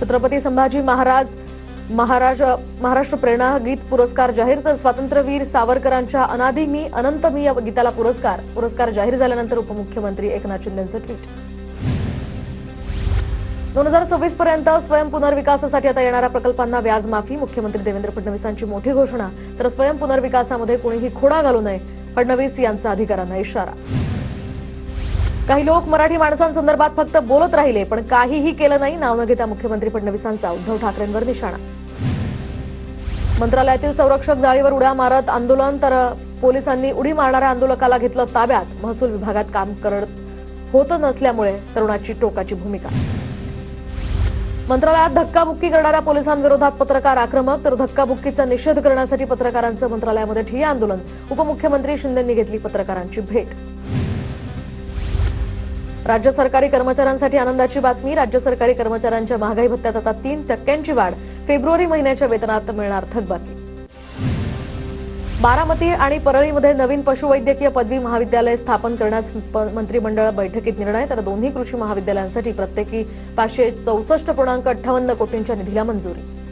छत्रपती संभाजी महाराज महाराष्ट्र प्रेरणा गीत पुरस्कार जाहीर। तर स्वातंत्र्यवीर सावरकरांच्या अनादि मी अनंत मी या गीताला पुरस्कार जाहीर झाल्यानंतर उपमुख्यमंत्री एकनाथ शिंदेंचं ट्विट। 2026 पर्यंत स्वयं पुनर्विकासासाठी आता येणाऱ्या प्रकल्पांना व्याज माफी। मुख्यमंत्री देवेंद्र फडणवीसांची मोठी घोषणा। तर स्वयं पुनर्विकासामध्ये कोणीही खोडा घालू नये, फडणवीस यांचा अधिकाऱ्यांना इशारा। काही लोक मराठी माणसांसंदर्भात फक्त बोलत राहिले पण काहीही केलं नाही, नाव न घेता मुख्यमंत्री फडणवीसांचा उद्धव ठाकरेंवर निशाणा। मंत्रालयातील संरक्षक जाळीवर उड्या मारत आंदोलन, तर पोलिसांनी उडी मारणाऱ्या आंदोलकाला घेतलं ताब्यात। महसूल विभागात काम करत होत नसल्यामुळे तरुणाची टोकाची भूमिका। मंत्रालयात धक्काबुक्की करणाऱ्या पोलिसांविरोधात पत्रकार आक्रमक, तर धक्काबुक्कीचा निषेध करण्यासाठी पत्रकारांचं मंत्रालयामध्ये ठिय्या आंदोलन। उपमुख्यमंत्री शिंदेंनी घेतली पत्रकारांची भेट। राज्य सरकारी कर्मचाऱ्यांसाठी आनंदाची बातमी। राज्य सरकारी कर्मचाऱ्यांच्या महागाई भत्त्यात आता 3% वाढ। फेब्रुवारी महिन्याच्या वेतनात मिळणार थकबाकी। बारामती आणि परळीमध्ये नवीन पशुवैद्यकीय पदवी महाविद्यालय स्थापन करण्यास मंत्रिमंडळ बैठकीत निर्णय। तर दोन्ही कृषी महाविद्यालयांसाठी प्रत्येकी 564.58 कोटींच्या निधीला मंजुरी।